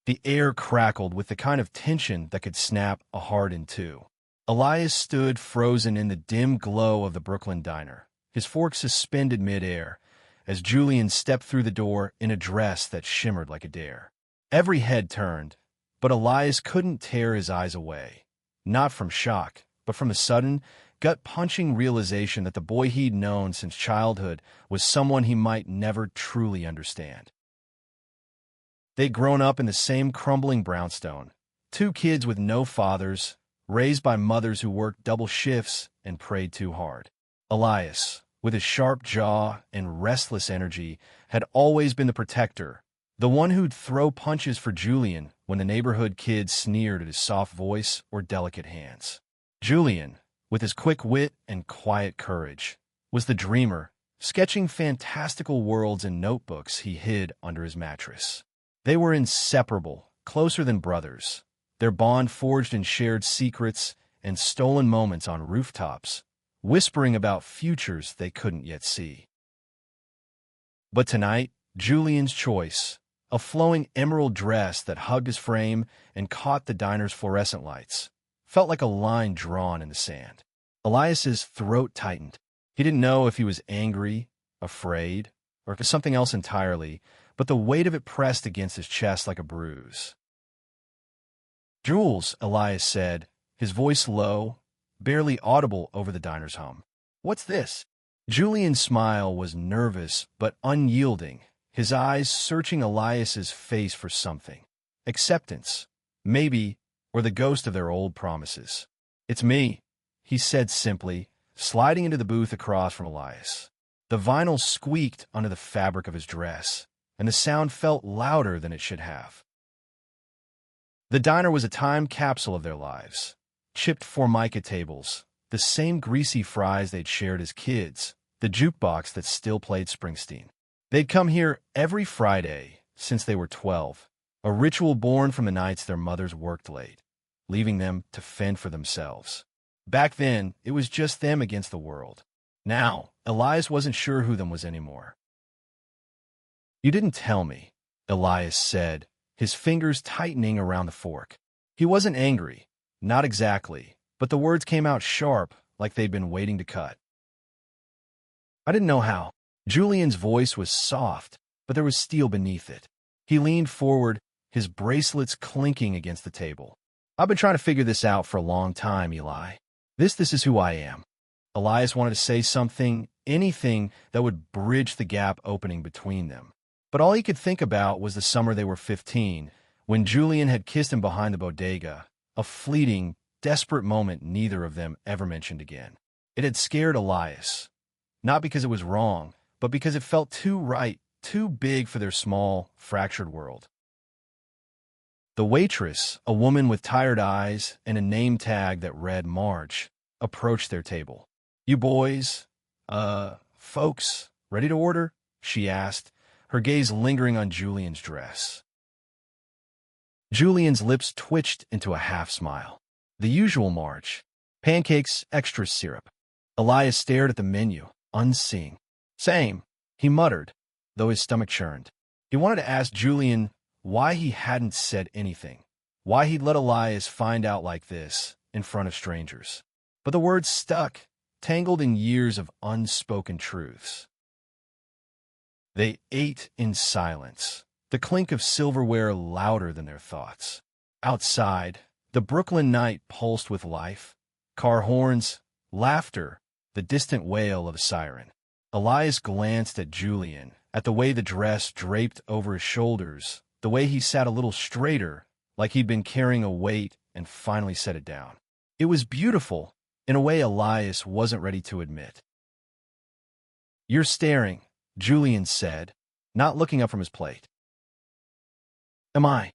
The air crackled with the kind of tension that could snap a heart in two. Elias stood frozen in the dim glow of the Brooklyn diner, his fork suspended mid-air, as Julian stepped through the door in a dress that shimmered like a dare. Every head turned, but Elias couldn't tear his eyes away, not from shock, but from the sudden, gut-punching realization that the boy he'd known since childhood was someone he might never truly understand. They'd grown up in the same crumbling brownstone, two kids with no fathers, raised by mothers who worked double shifts and prayed too hard. Elias, with his sharp jaw and restless energy, had always been the protector, the one who'd throw punches for Julian when the neighborhood kids sneered at his soft voice or delicate hands. Julian, with his quick wit and quiet courage, was the dreamer, sketching fantastical worlds in notebooks he hid under his mattress. They were inseparable, closer than brothers, their bond forged in shared secrets and stolen moments on rooftops, whispering about futures they couldn't yet see. But tonight, Julian's choice, a flowing emerald dress that hugged his frame and caught the diner's fluorescent lights, felt like a line drawn in the sand. Elias's throat tightened. He didn't know if he was angry, afraid, or something else entirely, but the weight of it pressed against his chest like a bruise. "Jules," Elias said, his voice low, barely audible over the diner's hum. "What's this?" Julian's smile was nervous but unyielding, his eyes searching Elias's face for something. Acceptance, maybe, or the ghost of their old promises. "It's me," he said simply, sliding into the booth across from Elias. The vinyl squeaked under the fabric of his dress, and the sound felt louder than it should have. The diner was a time capsule of their lives. Chipped formica tables, the same greasy fries they'd shared as kids, the jukebox that still played Springsteen. They'd come here every Friday since they were 12, a ritual born from the nights their mothers worked late, leaving them to fend for themselves. Back then, it was just them against the world. Now, Elias wasn't sure who them was anymore. "You didn't tell me," Elias said, his fingers tightening around the fork. He wasn't angry, not exactly, but the words came out sharp, like they'd been waiting to cut. "I didn't know how." Julian's voice was soft, but there was steel beneath it. He leaned forward, his bracelets clinking against the table. "I've been trying to figure this out for a long time, Eli. This is who I am." Elias wanted to say something, anything that would bridge the gap opening between them. But all he could think about was the summer they were 15, when Julian had kissed him behind the bodega, a fleeting, desperate moment neither of them ever mentioned again. It had scared Elias, not because it was wrong, but because it felt too right, too big for their small, fractured world. The waitress, a woman with tired eyes and a name tag that read Marge, approached their table. "You boys, folks, ready to order?" she asked, her gaze lingering on Julian's dress. Julian's lips twitched into a half-smile. "The usual, Marge. Pancakes, extra syrup." Elias stared at the menu, unseeing. "Same," he muttered, though his stomach churned. He wanted to ask Julian why he hadn't said anything, why he'd let Elias find out like this, in front of strangers. But the words stuck, tangled in years of unspoken truths. They ate in silence, the clink of silverware louder than their thoughts. Outside, the Brooklyn night pulsed with life, car horns, laughter, the distant wail of a siren. Elias glanced at Julian, at the way the dress draped over his shoulders, the way he sat a little straighter, like he'd been carrying a weight and finally set it down. It was beautiful, in a way Elias wasn't ready to admit. "You're staring," Julian said, not looking up from his plate. "Am I?"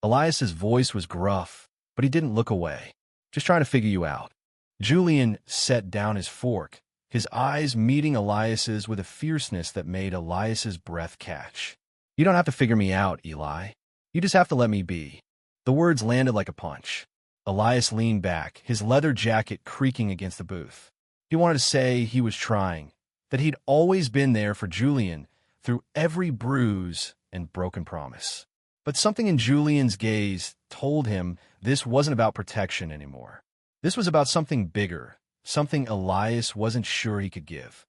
Elias's voice was gruff, but he didn't look away. "Just trying to figure you out." Julian set down his fork, his eyes meeting Elias's with a fierceness that made Elias's breath catch. "You don't have to figure me out, Eli. You just have to let me be." The words landed like a punch. Elias leaned back, his leather jacket creaking against the booth. He wanted to say he was trying, that he'd always been there for Julian through every bruise and broken promise. But something in Julian's gaze told him this wasn't about protection anymore. This was about something bigger, something Elias wasn't sure he could give.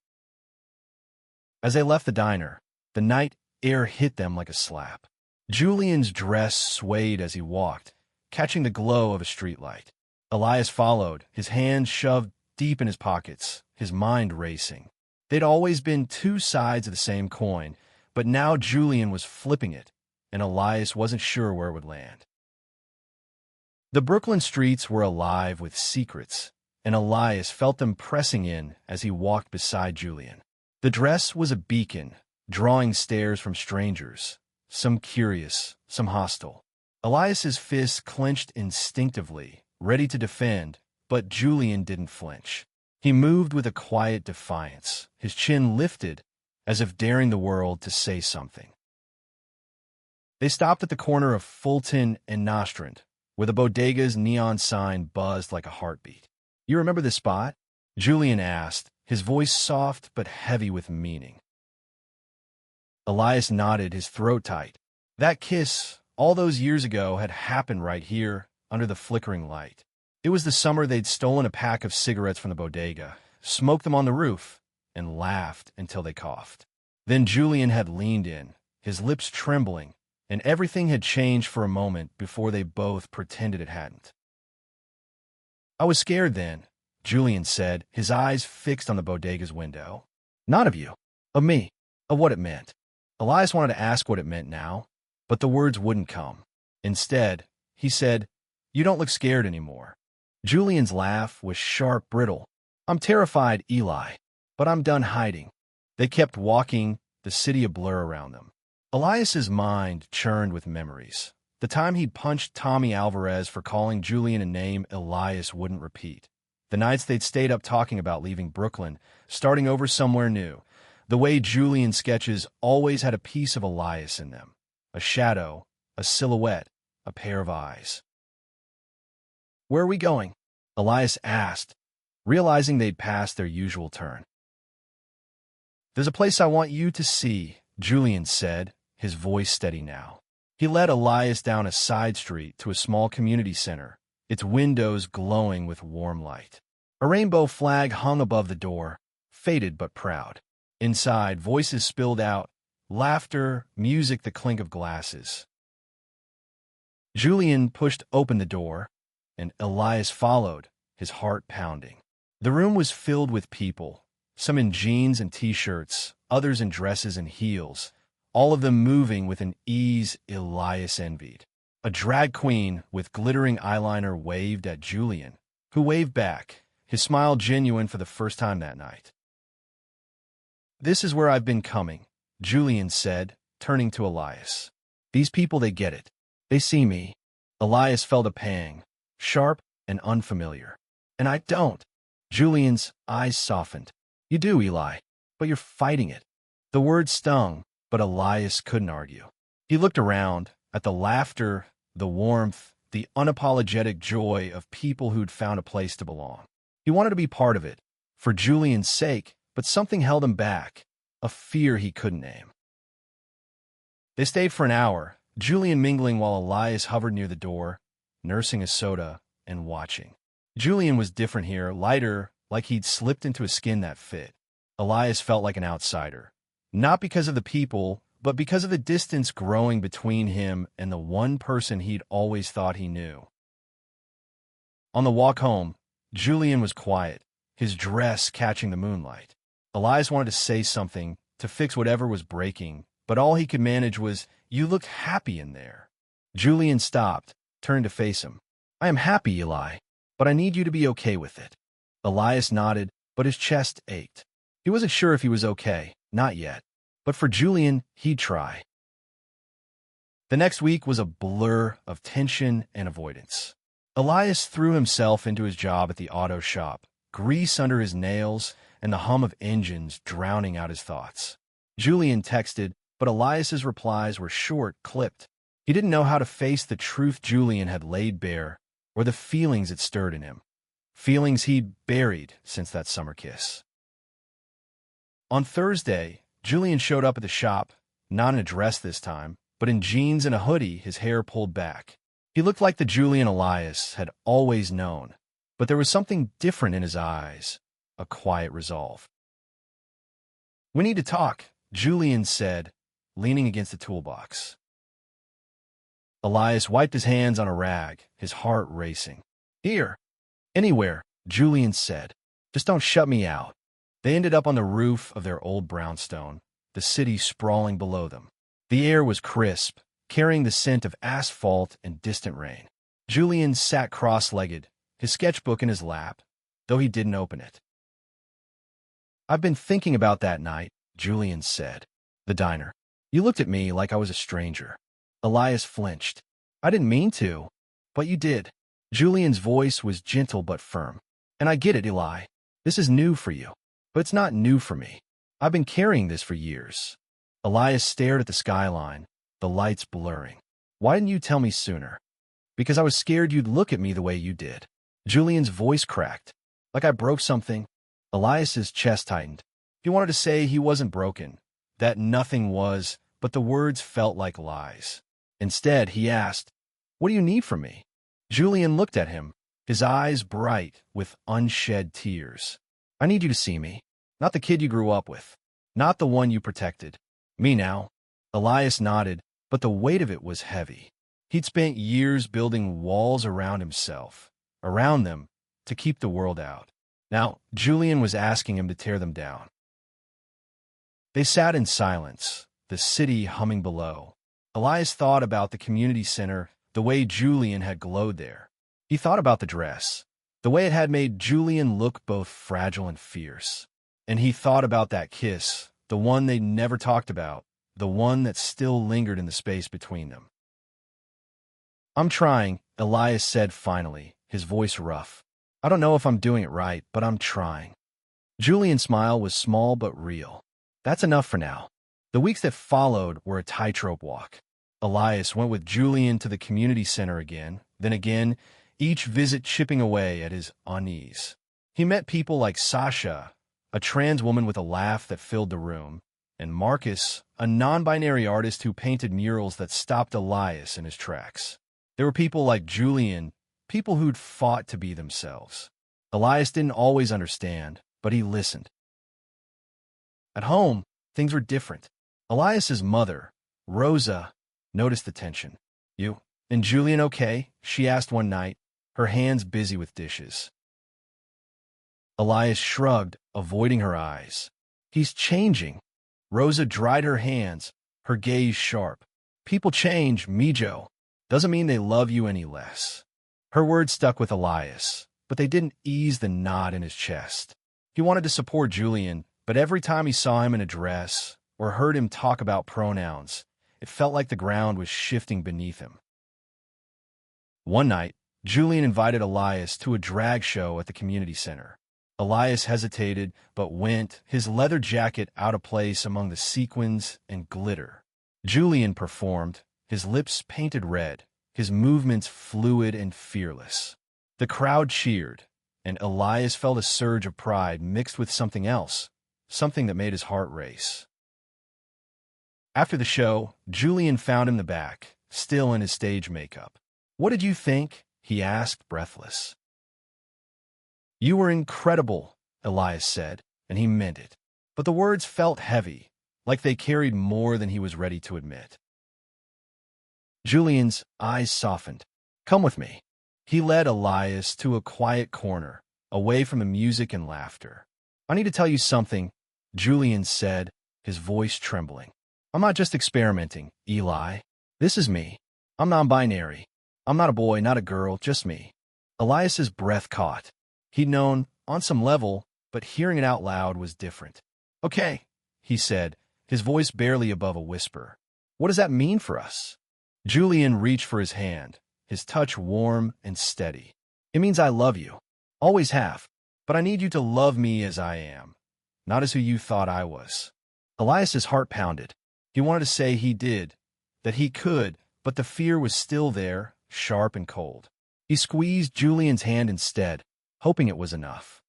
As they left the diner, the night air hit them like a slap. Julian's dress swayed as he walked, catching the glow of a streetlight. Elias followed, his hands shoved deep in his pockets, his mind racing. They'd always been two sides of the same coin, but now Julian was flipping it, and Elias wasn't sure where it would land. The Brooklyn streets were alive with secrets, and Elias felt them pressing in as he walked beside Julian. The dress was a beacon, drawing stares from strangers, some curious, some hostile. Elias's fists clenched instinctively, ready to defend, but Julian didn't flinch. He moved with a quiet defiance, his chin lifted, as if daring the world to say something. They stopped at the corner of Fulton and Nostrand, where the bodega's neon sign buzzed like a heartbeat. "You remember this spot?" Julian asked, his voice soft but heavy with meaning. Elias nodded, his throat tight. That kiss, all those years ago, had happened right here, under the flickering light. It was the summer they'd stolen a pack of cigarettes from the bodega, smoked them on the roof, and laughed until they coughed. Then Julian had leaned in, his lips trembling, and everything had changed for a moment before they both pretended it hadn't. "I was scared then," Julian said, his eyes fixed on the bodega's window. "Not of you, of me, of what it meant." Elias wanted to ask what it meant now, but the words wouldn't come. Instead, he said, "You don't look scared anymore." Julian's laugh was sharp, brittle. "I'm terrified, Eli, but I'm done hiding." They kept walking, the city a blur around them. Elias's mind churned with memories. The time he'd punched Tommy Alvarez for calling Julian a name Elias wouldn't repeat. The nights they'd stayed up talking about leaving Brooklyn, starting over somewhere new. The way Julian's sketches always had a piece of Elias in them. A shadow, a silhouette, a pair of eyes. "Where are we going?" Elias asked, realizing they'd passed their usual turn. "There's a place I want you to see," Julian said, his voice steady now. He led Elias down a side street to a small community center, its windows glowing with warm light. A rainbow flag hung above the door, faded but proud. Inside, voices spilled out, laughter, music, the clink of glasses. Julian pushed open the door, and Elias followed, his heart pounding. The room was filled with people, some in jeans and t-shirts, others in dresses and heels, all of them moving with an ease Elias envied. A drag queen with glittering eyeliner waved at Julian, who waved back, his smile genuine for the first time that night. "This is where I've been coming," Julian said, turning to Elias. "These people, they get it. They see me." Elias felt a pang, sharp and unfamiliar. "And I don't." Julian's eyes softened. "You do, Eli, but you're fighting it." The word stung, but Elias couldn't argue. He looked around, at the laughter, the warmth, the unapologetic joy of people who'd found a place to belong. He wanted to be part of it, for Julian's sake, but something held him back, a fear he couldn't name. They stayed for an hour, Julian mingling while Elias hovered near the door, nursing a soda and watching. Julian was different here, lighter, like he'd slipped into a skin that fit. Elias felt like an outsider, not because of the people, but because of the distance growing between him and the one person he'd always thought he knew. On the walk home, Julian was quiet, his dress catching the moonlight. Elias wanted to say something, to fix whatever was breaking, but all he could manage was, "You look happy in there." Julian stopped, turned to face him. "I am happy, Eli, but I need you to be okay with it." Elias nodded, but his chest ached. He wasn't sure if he was okay, not yet. But for Julian, he'd try. The next week was a blur of tension and avoidance. Elias threw himself into his job at the auto shop, grease under his nails and the hum of engines drowning out his thoughts. Julian texted, but Elias's replies were short, clipped. He didn't know how to face the truth Julian had laid bare, or the feelings it stirred in him. Feelings he'd buried since that summer kiss. On Thursday, Julian showed up at the shop, not in a dress this time, but in jeans and a hoodie, his hair pulled back. He looked like the Julian Elias had always known, but there was something different in his eyes, a quiet resolve. "We need to talk," Julian said, leaning against the toolbox. Elias wiped his hands on a rag, his heart racing. "Here. Anywhere," Julian said. "Just don't shut me out." They ended up on the roof of their old brownstone, the city sprawling below them. The air was crisp, carrying the scent of asphalt and distant rain. Julian sat cross-legged, his sketchbook in his lap, though he didn't open it. "I've been thinking about that night," Julian said. "The diner. You looked at me like I was a stranger." Elias flinched. "I didn't mean to, but you did." Julian's voice was gentle but firm. "And I get it, Eli. This is new for you. But it's not new for me. I've been carrying this for years." Elias stared at the skyline, the lights blurring. "Why didn't you tell me sooner?" "Because I was scared you'd look at me the way you did." Julian's voice cracked. "Like I broke something?" Elias's chest tightened. He wanted to say he wasn't broken, that nothing was, but the words felt like lies. Instead, he asked, "What do you need from me?" Julian looked at him, his eyes bright with unshed tears. "I need you to see me. Not the kid you grew up with. Not the one you protected. Me now." Elias nodded, but the weight of it was heavy. He'd spent years building walls around himself, around them, to keep the world out. Now, Julian was asking him to tear them down. They sat in silence, the city humming below. Elias thought about the community center, the way Julian had glowed there. He thought about the dress, the way it had made Julian look both fragile and fierce. And he thought about that kiss, the one they'd never talked about, the one that still lingered in the space between them. "I'm trying," Elias said finally, his voice rough. "I don't know if I'm doing it right, but I'm trying." Julian's smile was small but real. "That's enough for now." The weeks that followed were a tightrope walk. Elias went with Julian to the community center again, then again, each visit chipping away at his unease. He met people like Sasha, a trans woman with a laugh that filled the room, and Marcus, a non-binary artist who painted murals that stopped Elias in his tracks. There were people like Julian, people who'd fought to be themselves. Elias didn't always understand, but he listened. At home, things were different. Elias's mother, Rosa, noticed the tension. "You and Julian okay?" she asked one night, her hands busy with dishes. Elias shrugged, avoiding her eyes. "He's changing." Rosa dried her hands, her gaze sharp. "People change, Mijo. Doesn't mean they love you any less." Her words stuck with Elias, but they didn't ease the knot in his chest. He wanted to support Julian, but every time he saw him in a dress or heard him talk about pronouns, it felt like the ground was shifting beneath him. One night, Julian invited Elias to a drag show at the community center. Elias hesitated, but went, his leather jacket out of place among the sequins and glitter. Julian performed, his lips painted red, his movements fluid and fearless. The crowd cheered, and Elias felt a surge of pride mixed with something else, something that made his heart race. After the show, Julian found him in the back, still in his stage makeup. "What did you think?" he asked, breathless. "You were incredible," Elias said, and he meant it. But the words felt heavy, like they carried more than he was ready to admit. Julian's eyes softened. "Come with me." He led Elias to a quiet corner, away from the music and laughter. "I need to tell you something," Julian said, his voice trembling. "I'm not just experimenting, Eli. This is me. I'm non-binary. I'm not a boy, not a girl, just me." Elias's breath caught. He'd known, on some level, but hearing it out loud was different. "Okay," he said, his voice barely above a whisper. "What does that mean for us?" Julian reached for his hand, his touch warm and steady. "It means I love you. Always have. But I need you to love me as I am, not as who you thought I was." Elias's heart pounded. He wanted to say he did, that he could, but the fear was still there, sharp and cold. He squeezed Julian's hand instead, hoping it was enough.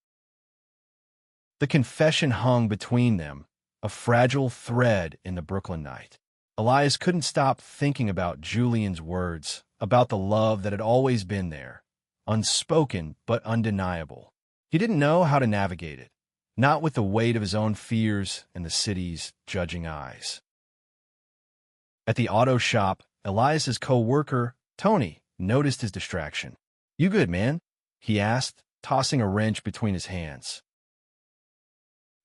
The confession hung between them, a fragile thread in the Brooklyn night. Elias couldn't stop thinking about Julian's words, about the love that had always been there, unspoken but undeniable. He didn't know how to navigate it, not with the weight of his own fears and the city's judging eyes. At the auto shop, Elias's co-worker, Tony, noticed his distraction. "You good, man?" he asked, tossing a wrench between his hands.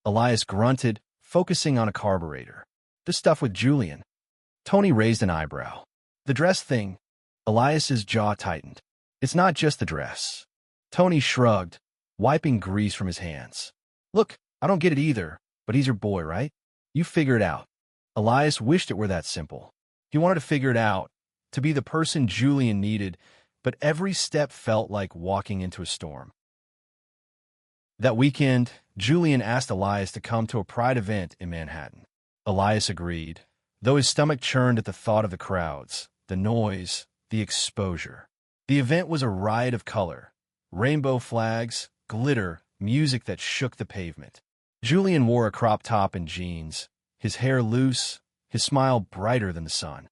Elias grunted, focusing on a carburetor. "The stuff with Julian." Tony raised an eyebrow. "The dress thing?" Elias's jaw tightened. "It's not just the dress." Tony shrugged, wiping grease from his hands. "Look, I don't get it either, but he's your boy, right? You figure it out." Elias wished it were that simple. He wanted to figure it out, to be the person Julian needed, but every step felt like walking into a storm. That weekend, Julian asked Elias to come to a pride event in Manhattan. Elias agreed, though his stomach churned at the thought of the crowds, the noise, the exposure. The event was a riot of color, rainbow flags, glitter, music that shook the pavement. Julian wore a crop top and jeans, his hair loose, his smile brighter than the sun.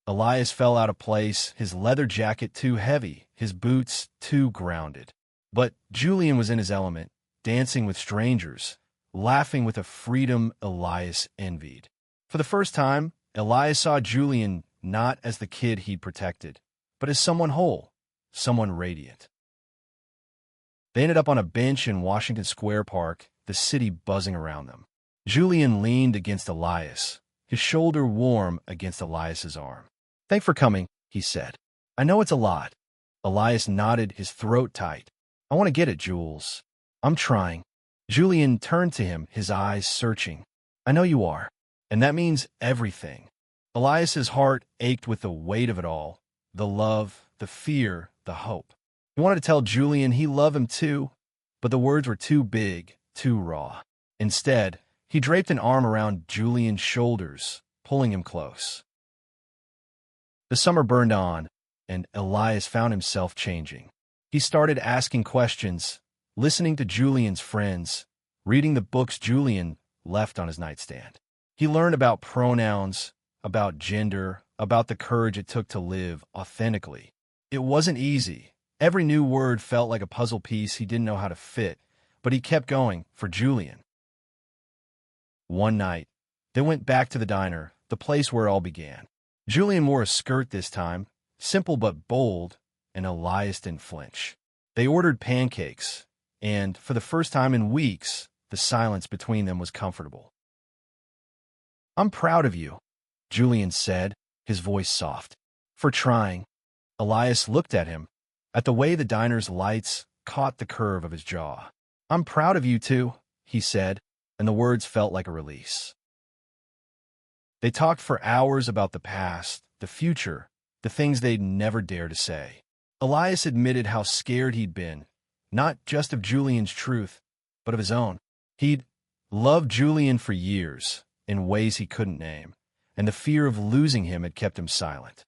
Elias fell out of place, his leather jacket too heavy, his boots too grounded. But Julian was in his element, dancing with strangers, laughing with a freedom Elias envied. For the first time, Elias saw Julian not as the kid he'd protected, but as someone whole, someone radiant. They ended up on a bench in Washington Square Park, the city buzzing around them. Julian leaned against Elias, his shoulder warm against Elias's arm. "Thanks for coming," he said. "I know it's a lot." Elias nodded, his throat tight. "I want to get it, Jules. I'm trying." Julian turned to him, his eyes searching. "I know you are. And that means everything." Elias's heart ached with the weight of it all, the love, the fear, the hope. He wanted to tell Julian he loved him too, but the words were too big, too raw. Instead, he draped an arm around Julian's shoulders, pulling him close. The summer burned on, and Elias found himself changing. He started asking questions, listening to Julian's friends, reading the books Julian left on his nightstand. He learned about pronouns, about gender, about the courage it took to live authentically. It wasn't easy. Every new word felt like a puzzle piece he didn't know how to fit, but he kept going for Julian. One night, they went back to the diner, the place where it all began. Julian wore a skirt this time, simple but bold, and Elias didn't flinch. They ordered pancakes, and for the first time in weeks, the silence between them was comfortable. "I'm proud of you," Julian said, his voice soft. "For trying." Elias looked at him, at the way the diner's lights caught the curve of his jaw. "I'm proud of you too," he said, and the words felt like a release. They talked for hours about the past, the future, the things they'd never dare to say. Elias admitted how scared he'd been, not just of Julian's truth, but of his own. He'd loved Julian for years, in ways he couldn't name, and the fear of losing him had kept him silent.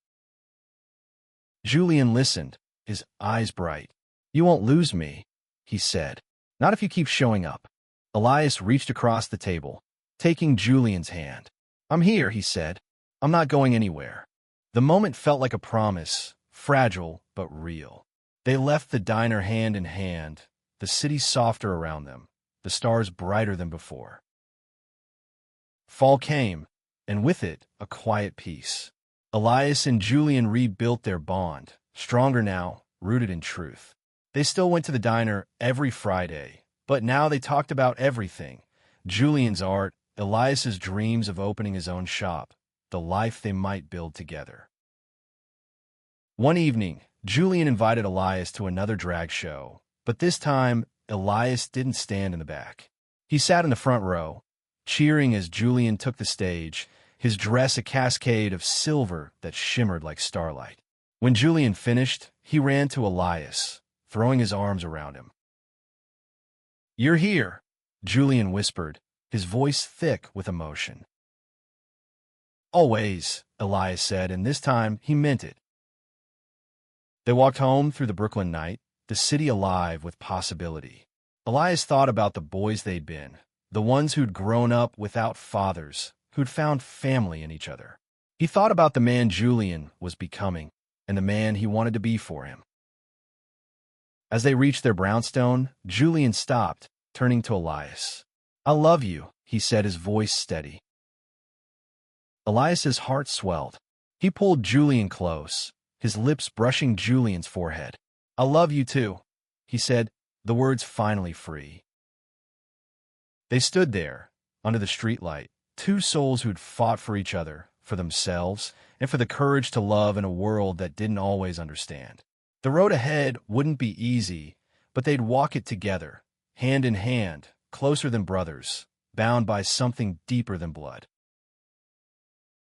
Julian listened, his eyes bright. "You won't lose me," he said. "Not if you keep showing up." Elias reached across the table, taking Julian's hand. "I'm here," he said. "I'm not going anywhere." The moment felt like a promise, fragile but real. They left the diner hand in hand, the city softer around them, the stars brighter than before. Fall came, and with it, a quiet peace. Elias and Julian rebuilt their bond, stronger now, rooted in truth. They still went to the diner every Friday, but now they talked about everything: Julian's art, Elias's dreams of opening his own shop, the life they might build together. One evening, Julian invited Elias to another drag show, but this time, Elias didn't stand in the back. He sat in the front row, cheering as Julian took the stage, his dress a cascade of silver that shimmered like starlight. When Julian finished, he ran to Elias, throwing his arms around him. "You're here," Julian whispered, his voice thick with emotion. "Always," Elias said, and this time he meant it. They walked home through the Brooklyn night, the city alive with possibility. Elias thought about the boys they'd been, the ones who'd grown up without fathers, who'd found family in each other. He thought about the man Julian was becoming and the man he wanted to be for him. As they reached their brownstone, Julian stopped, turning to Elias. "I love you," he said, his voice steady. Elias's heart swelled. He pulled Julian close, his lips brushing Julian's forehead. "I love you too," he said, the words finally free. They stood there, under the streetlight, two souls who'd fought for each other, for themselves, and for the courage to love in a world that didn't always understand. The road ahead wouldn't be easy, but they'd walk it together, hand in hand, closer than brothers, bound by something deeper than blood.